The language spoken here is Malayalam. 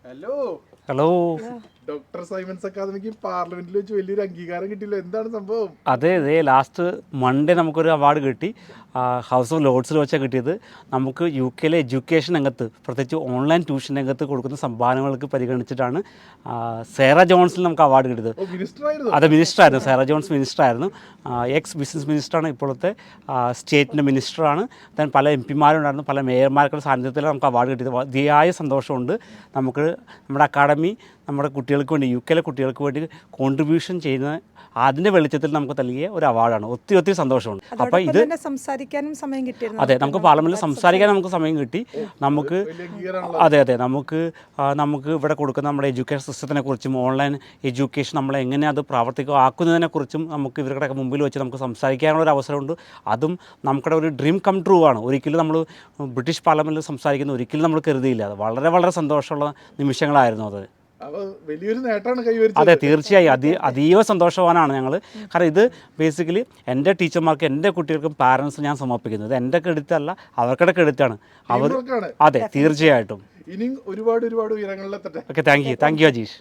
Hello hello. ഡോക്ടർ സൈമൺസ് അക്കാദമിക്ക് പാർലമെന്റിൽ വെച്ച് വലിയൊരു അംഗീകാരം കിട്ടിയില്ല. എന്താണ് സംഭവം? അതെ ലാസ്റ്റ് മൺഡേ നമുക്കൊരു അവാർഡ് കിട്ടി. ഹൗസ് ഓഫ് ലോർഡ്സിൽ വെച്ചാൽ കിട്ടിയത്. നമുക്ക് യു കെയിലെ എഡ്യൂക്കേഷൻ രംഗത്ത്, പ്രത്യേകിച്ച് ഓൺലൈൻ ട്യൂഷൻ രംഗത്ത് കൊടുക്കുന്ന സംഭാവനകൾക്ക് പരിഗണിച്ചിട്ടാണ് സേറ ജോൺസിൽ നമുക്ക് അവാർഡ് കിട്ടിയത്. മിനിസ്റ്റർ ആയിരുന്നു. അതെ, മിനിസ്റ്ററായിരുന്നു. സേറ ജോൺസ് മിനിസ്റ്ററായിരുന്നു. എക്സ് ബിസിനസ് മിനിസ്റ്ററാണ്. ഇപ്പോഴത്തെ സ്റ്റേറ്റിൻ്റെ മിനിസ്റ്ററാണ്. then പല എം പിമാരുണ്ടായിരുന്നു. പല മേയർമാർക്കുള്ള സാന്നിധ്യത്തിൽ നമുക്ക് അവാർഡ് കിട്ടിയത്. അതിയായ സന്തോഷമുണ്ട്. നമുക്ക് നമ്മുടെ അക്കാഡമി നമ്മുടെ കുട്ടികൾക്ക് വേണ്ടി, യു കെയിലെ കുട്ടികൾക്ക് വേണ്ടി കോൺട്രിബ്യൂഷൻ ചെയ്യുന്ന അതിൻ്റെ വെളിച്ചത്തിൽ നമുക്ക് നൽകിയ ഒരു അവാർഡാണ്. ഒത്തിരി സന്തോഷമുണ്ട്. അപ്പോൾ ഇത് സംസാരിക്കാനും സമയം കിട്ടിയിരുന്നു. അതെ, നമുക്ക് പാർലമെൻറ്റിൽ സംസാരിക്കാൻ നമുക്ക് സമയം കിട്ടി. നമുക്ക് വലിയ അംഗീകാരമാണല്ലോ. അതെ നമുക്ക് ഇവിടെ കൊടുക്കുന്ന നമ്മുടെ എഡ്യൂക്കേഷൻ സിസ്റ്റത്തിനെ കുറിച്ചും ഓൺലൈൻ എഡ്യൂക്കേഷൻ നമ്മളെ എങ്ങനെ അത് പ്രാവർത്തികമാക്കുന്നതിനെക്കുറിച്ചും നമുക്ക് ഇവരുടെ മുമ്പിൽ വെച്ച് നമുക്ക് സംസാരിക്കാനുള്ള ഒരു അവസരമുണ്ട്. അതും നമ്മുടെ ഒരു ഡ്രീം കം ട്രൂ ആണ്. ഒരിക്കലും നമ്മൾ ബ്രിട്ടീഷ് പാർലമെൻറ്റിൽ സംസാരിക്കുന്ന ഒരിക്കലും നമ്മൾ കരുതിയില്ല. അത് വളരെ സന്തോഷമുള്ള നിമിഷങ്ങളായിരുന്നു അത്. അപ്പൊ വലിയൊരു നേട്ടമാണ് കൈവരിച്ചത്. അതെ, തീർച്ചയായും അതീവ സന്തോഷവാനാണ് ഞങ്ങൾ. കാരണം ഇത് ബേസിക്കലി എൻ്റെ ടീച്ചർമാർക്ക്, എൻ്റെ കുട്ടികൾക്കും പാരൻസ് ഞാൻ സമർപ്പിക്കുന്നത്. ഇത് എൻ്റെ ക്രെഡിറ്റ് അല്ല, അവർക്കുടെ ക്രെഡിറ്റാണ്. അവർ ടീം വർക്കാണ്. അതെ, തീർച്ചയായിട്ടും. ഇനിയും ഒരുപാട് ഉയരങ്ങളിലെത്തട്ടെ. Okay, thank you Ajeesh.